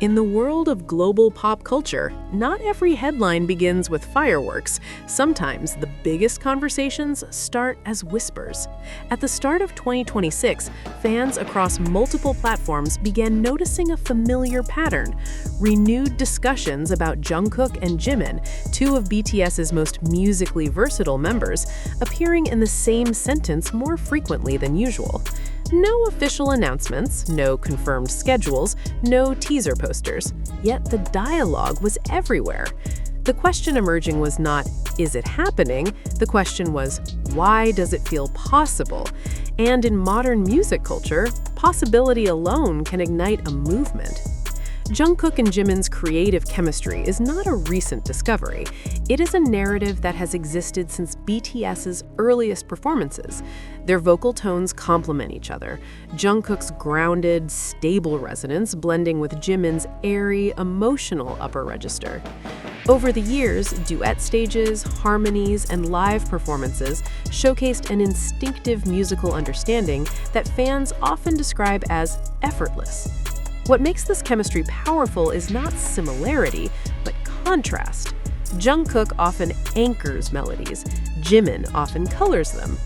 In the world of global pop culture, not every headline begins with fireworks. Sometimes the biggest conversations start as whispers. At the start of 2026, fans across multiple platforms began noticing a familiar pattern: renewed discussions about Jungkook and Jimin, two of BTS's most musically versatile members, appearing in the same sentence more frequently than usual. No official announcements, no confirmed schedules, no teaser posters. Yet the dialogue was everywhere. The question emerging was not, is it happening? The question was, why does it feel possible? And in modern music culture, possibility alone can ignite a movement. Jungkook and Jimin's creative chemistry is not a recent discovery. It is a narrative that has existed since BTS's earliest performances. Their vocal tones complement each other, Jungkook's grounded, stable resonance blending with Jimin's airy, emotional upper register. Over the years, duet stages, harmonies, and live performances showcased an instinctive musical understanding that fans often describe as effortless. What makes this chemistry powerful is not similarity, but contrast. Jungkook often anchors melodies, Jimin often colors them.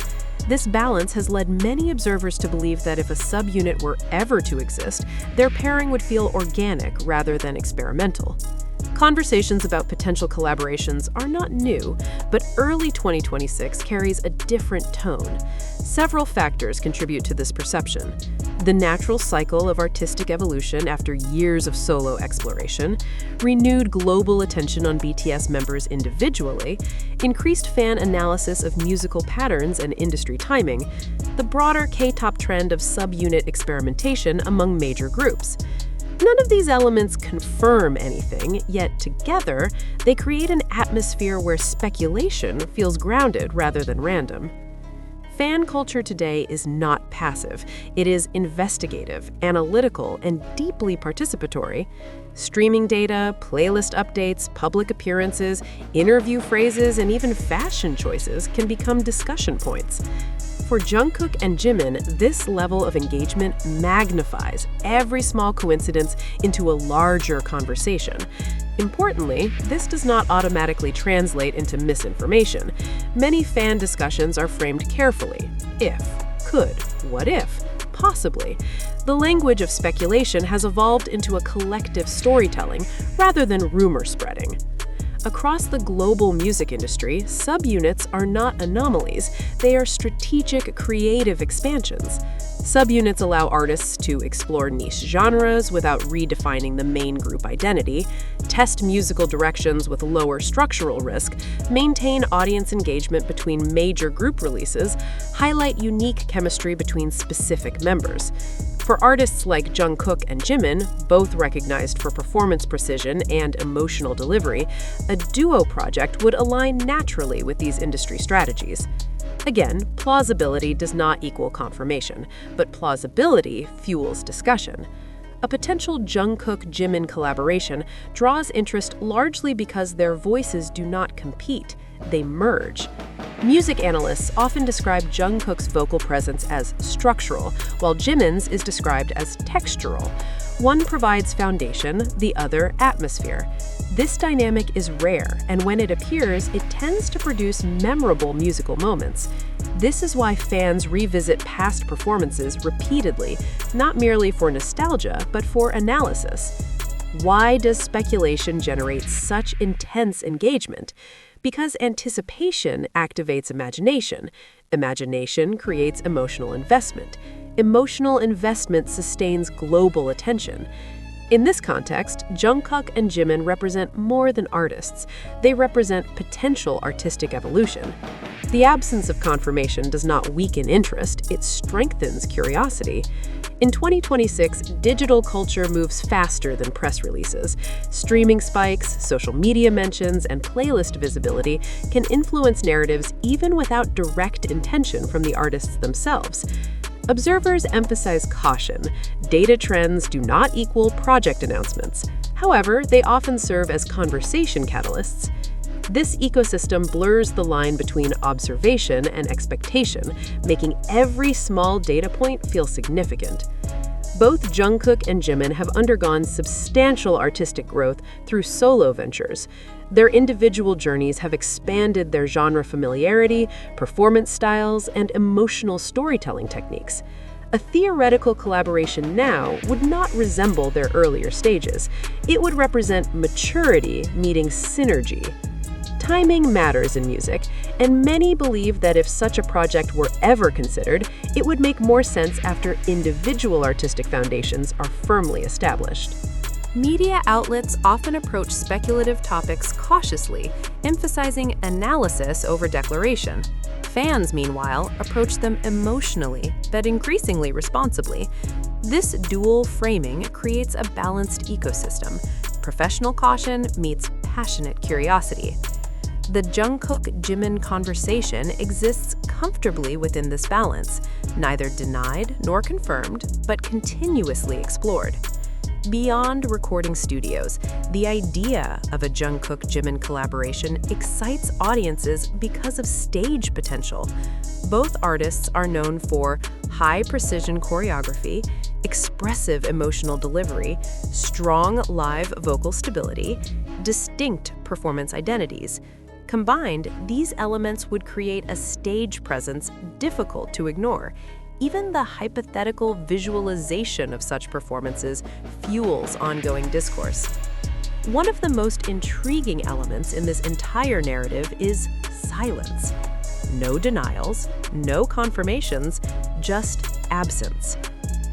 This balance has led many observers to believe that if a subunit were ever to exist, their pairing would feel organic rather than experimental. Conversations about potential collaborations are not new, but early 2026 carries a different tone. Several factors contribute to this perception: the natural cycle of artistic evolution after years of solo exploration, renewed global attention on BTS members individually, increased fan analysis of musical patterns and industry timing, the broader K-pop trend of subunit experimentation among major groups. None of these elements confirm anything, yet together, they create an atmosphere where speculation feels grounded rather than random. Fan culture today is not passive. It is investigative, analytical, and deeply participatory. Streaming data, playlist updates, public appearances, interview phrases, and even fashion choices can become discussion points. For Jungkook and Jimin, this level of engagement magnifies every small coincidence into a larger conversation. Importantly, this does not automatically translate into misinformation. Many fan discussions are framed carefully. If, could, what if, possibly. The language of speculation has evolved into a collective storytelling rather than rumor spreading. Across the global music industry, subunits are not anomalies, they are strategic creative expansions. Subunits allow artists to explore niche genres without redefining the main group identity, test musical directions with lower structural risk, maintain audience engagement between major group releases, highlight unique chemistry between specific members. For artists like Jungkook and Jimin, both recognized for performance precision and emotional delivery, a duo project would align naturally with these industry strategies. Again, plausibility does not equal confirmation, but plausibility fuels discussion. A potential Jungkook-Jimin collaboration draws interest largely because their voices do not compete, they merge. Music analysts often describe Jungkook's vocal presence as structural, while Jimin's is described as textural. One provides foundation, the other atmosphere. This dynamic is rare, and when it appears, it tends to produce memorable musical moments. This is why fans revisit past performances repeatedly, not merely for nostalgia, but for analysis. Why does speculation generate such intense engagement? Because anticipation activates imagination. Imagination creates emotional investment. Emotional investment sustains global attention. In this context, Jungkook and Jimin represent more than artists. They represent potential artistic evolution. The absence of confirmation does not weaken interest, it strengthens curiosity. In 2026, digital culture moves faster than press releases. Streaming spikes, social media mentions, and playlist visibility can influence narratives even without direct intention from the artists themselves. Observers emphasize caution. Data trends do not equal project announcements. However, they often serve as conversation catalysts. This ecosystem blurs the line between observation and expectation, making every small data point feel significant. Both Jungkook and Jimin have undergone substantial artistic growth through solo ventures. Their individual journeys have expanded their genre familiarity, performance styles, and emotional storytelling techniques. A theoretical collaboration now would not resemble their earlier stages. It would represent maturity meeting synergy. Timing matters in music, and many believe that if such a project were ever considered, it would make more sense after individual artistic foundations are firmly established. Media outlets often approach speculative topics cautiously, emphasizing analysis over declaration. Fans, meanwhile, approach them emotionally, but increasingly responsibly. This dual framing creates a balanced ecosystem. Professional caution meets passionate curiosity. The Jungkook Jimin conversation exists comfortably within this balance, neither denied nor confirmed, but continuously explored. Beyond recording studios, the idea of a Jungkook Jimin collaboration excites audiences because of stage potential. Both artists are known for high-precision choreography, expressive emotional delivery, strong live vocal stability, distinct performance identities. Combined, these elements would create a stage presence difficult to ignore. Even the hypothetical visualization of such performances fuels ongoing discourse. One of the most intriguing elements in this entire narrative is silence. No denials, no confirmations, just absence.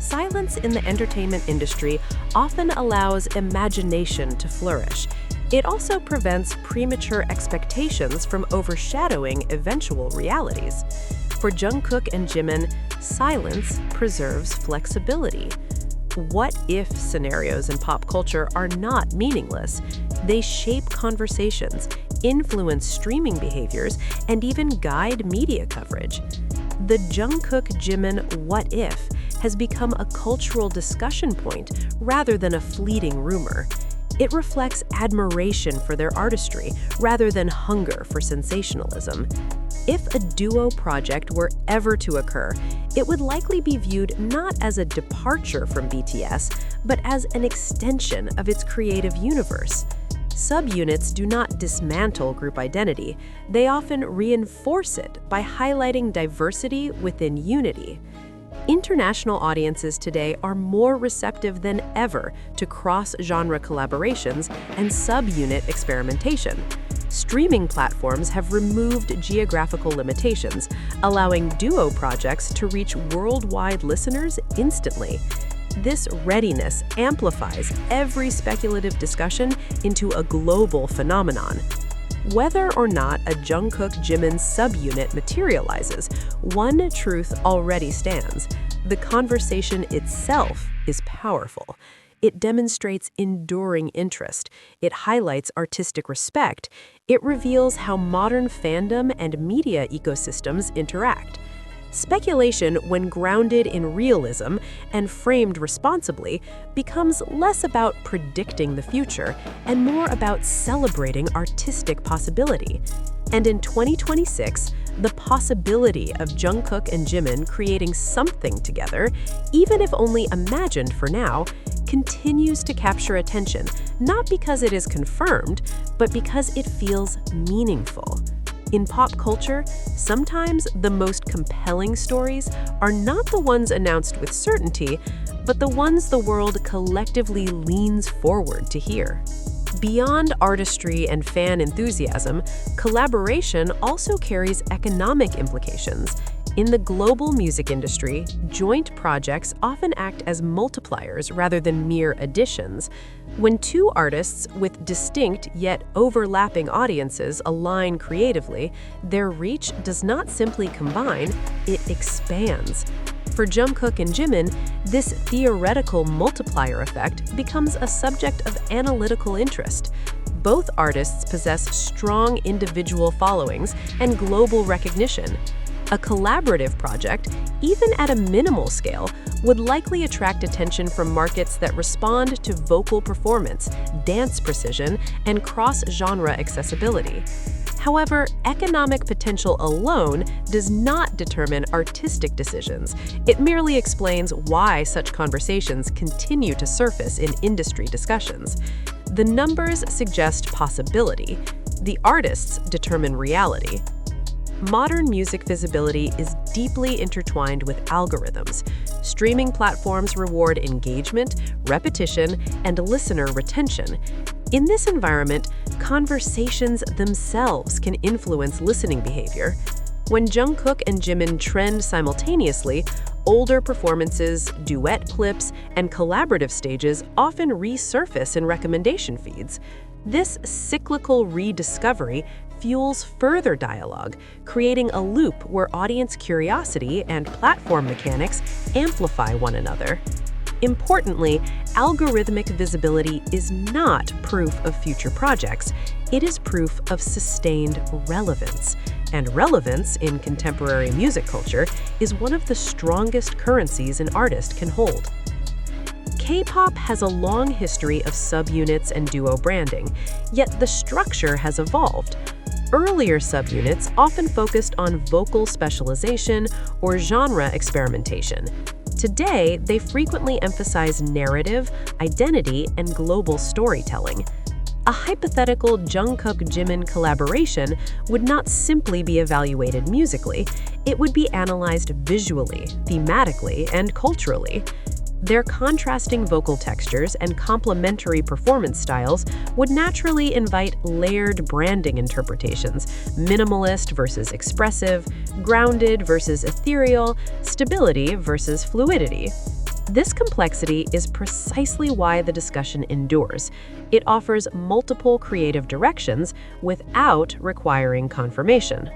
Silence in the entertainment industry often allows imagination to flourish. It also prevents premature expectations from overshadowing eventual realities. For Jungkook and Jimin, silence preserves flexibility. What-if scenarios in pop culture are not meaningless. They shape conversations, influence streaming behaviors, and even guide media coverage. The Jungkook Jimin what-if has become a cultural discussion point rather than a fleeting rumor. It reflects admiration for their artistry rather than hunger for sensationalism. If a duo project were ever to occur, it would likely be viewed not as a departure from BTS, but as an extension of its creative universe. Subunits do not dismantle group identity. They often reinforce it by highlighting diversity within unity. International audiences today are more receptive than ever to cross-genre collaborations and subunit experimentation. Streaming platforms have removed geographical limitations, allowing duo projects to reach worldwide listeners instantly. This readiness amplifies every speculative discussion into a global phenomenon. Whether or not a Jungkook Jimin subunit materializes, one truth already stands. The conversation itself is powerful. It demonstrates enduring interest. It highlights artistic respect. It reveals how modern fandom and media ecosystems interact. Speculation, when grounded in realism and framed responsibly, becomes less about predicting the future and more about celebrating artistic possibility. And in 2026, the possibility of Jungkook and Jimin creating something together, even if only imagined for now, continues to capture attention, not because it is confirmed, but because it feels meaningful. In pop culture, sometimes the most compelling stories are not the ones announced with certainty, but the ones the world collectively leans forward to hear. Beyond artistry and fan enthusiasm, collaboration also carries economic implications. In the global music industry, joint projects often act as multipliers rather than mere additions. When two artists with distinct yet overlapping audiences align creatively, their reach does not simply combine, it expands. For Jungkook and Jimin, this theoretical multiplier effect becomes a subject of analytical interest. Both artists possess strong individual followings and global recognition. A collaborative project, even at a minimal scale, would likely attract attention from markets that respond to vocal performance, dance precision, and cross-genre accessibility. However, economic potential alone does not determine artistic decisions. It merely explains why such conversations continue to surface in industry discussions. The numbers suggest possibility. The artists determine reality. Modern music visibility is deeply intertwined with algorithms. Streaming platforms reward engagement, repetition, and listener retention. In this environment, conversations themselves can influence listening behavior. When Jungkook and Jimin trend simultaneously, older performances, duet clips, and collaborative stages often resurface in recommendation feeds. This cyclical rediscovery fuels further dialogue, creating a loop where audience curiosity and platform mechanics amplify one another. Importantly, algorithmic visibility is not proof of future projects. It is proof of sustained relevance. And relevance in contemporary music culture is one of the strongest currencies an artist can hold. K-pop has a long history of subunits and duo branding, yet the structure has evolved. Earlier subunits often focused on vocal specialization or genre experimentation. Today, they frequently emphasize narrative, identity, and global storytelling. A hypothetical Jungkook Jimin collaboration would not simply be evaluated musically, it would be analyzed visually, thematically, and culturally. Their contrasting vocal textures and complementary performance styles would naturally invite layered branding interpretations: minimalist versus expressive, grounded versus ethereal, stability versus fluidity. This complexity is precisely why the discussion endures. It offers multiple creative directions without requiring confirmation.